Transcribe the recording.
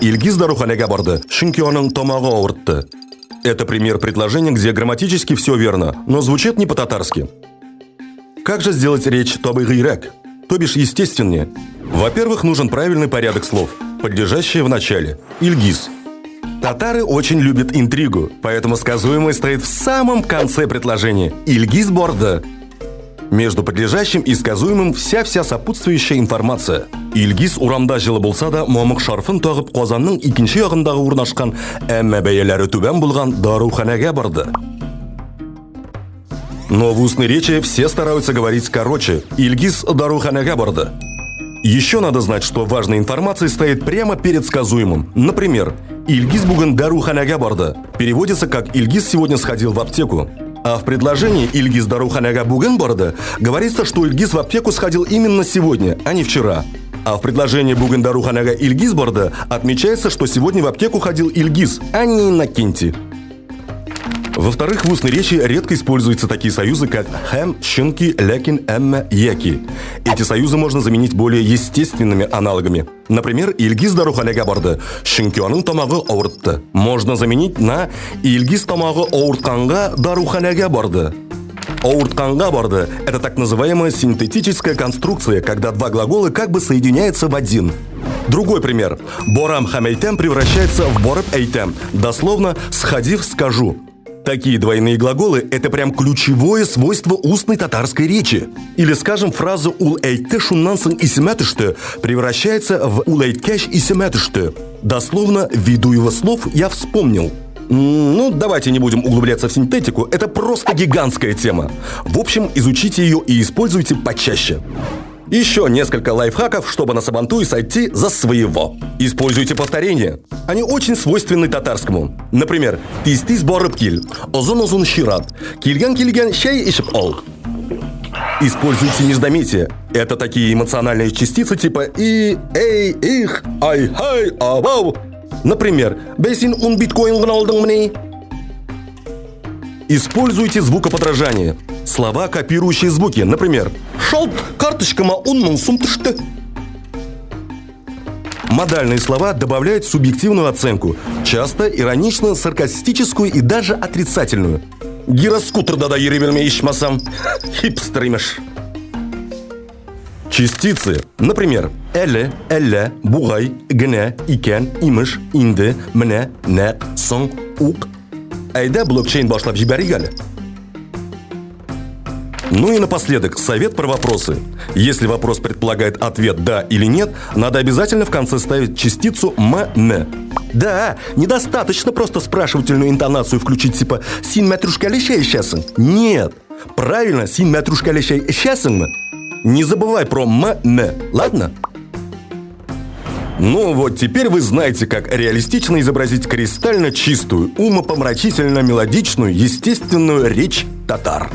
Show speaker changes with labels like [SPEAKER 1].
[SPEAKER 1] Илгиз даруханага барды, чүнки аның тамагы авыртты. Это пример предложения, где грамматически все верно, но звучит не по-татарски. Как же сделать речь табигыйрак, то бишь естественнее? Во-первых, нужен правильный порядок слов, подлежащие в начале. Илгиз. Татары очень любят интригу, поэтому сказуемое стоит в самом конце предложения. Илгиз борда. Между подлежащим и сказуемым вся сопутствующая информация. Илгиз урамда жылы булса да, мамык шарфын тагып Казанның икенче ягындагы урнашкан, әмма бәяләре түбән булган даруханага барды. Но в устной речи все стараются говорить короче. Илгиз даруханага барды. Еще надо знать, что важная информация стоит прямо перед сказуемым. Например, Илгиз буган даруханага барды переводится как Илгиз сегодня сходил в аптеку. А в предложении Илгиз даруханага буган барды говорится, что Илгиз в аптеку сходил именно сегодня, а не вчера. А в предложении буган даруханага Илгиз барды отмечается, что сегодня в аптеку ходил Илгиз, а не Иннокентий. Во-вторых, в устной речи редко используются такие союзы, как хэм, щенки, лякин, эмме, яки. Эти союзы можно заменить более естественными аналогами. Например, Илгиз даруханага барды, чүнки аның тамагы авыртты. Можно заменить на Илгиз тамагы авыртканга даруханага барды. Ауыртканга барды – это так называемая синтетическая конструкция, когда два глагола как бы соединяются в один. Другой пример. Борам хам әйтәм превращается в борып әйтәм, дословно «сходив, скажу». Такие двойные глаголы – это прям ключевое свойство устной татарской речи. Или, скажем, фраза «ул әйтте шуннан соң исемә төште» превращается в «ул әйткәч исемә төште». Дословно, ввиду его слов я вспомнил. Ну, давайте не будем углубляться в синтетику, это просто гигантская тема. В общем, изучите ее и используйте почаще. Еще несколько лайфхаков, чтобы на сабантуй сойти за своего. Используйте повторения. Они очень свойственны татарскому. Например, «тиз-тиз барып кил», «озын-озын шират», «килгән-килгән чәй ишеп ал». Используйте междометия. Это такие эмоциональные частицы типа «и», «эй», «их», «ай», «хай», «абау». Например, «бәсин ун биткоин гына алдың мне». Используйте звукоподражание. Слова, копирующие звуки. Например, «шалт, карточкама унның сум төште». Модальные слова добавляют субъективную оценку. Часто иронично, саркастическую и даже отрицательную. «Гироскутерда да йөри белмәй ичмасам, хипстер имеш». Частицы. Например, «әле», «әллә», «бугай», «генә», «икән», «имеш», «инде», «менә», «нәк», «соң», «ук». Айда блокчейн башлап җибәрик әле. Ну и напоследок, совет про вопросы. Если вопрос предполагает ответ «да» или «нет», надо обязательно в конце ставить частицу «м-н». Да, недостаточно просто спрашивательную интонацию включить типа «син мәтрушкәле чәй эчәсең». Нет, правильно, «син мәтрушкәле чәй эчәсеңме». Не забывай про «м-н», ладно? Ну вот теперь вы знаете, как реалистично изобразить кристально чистую, умопомрачительно мелодичную, естественную речь татар.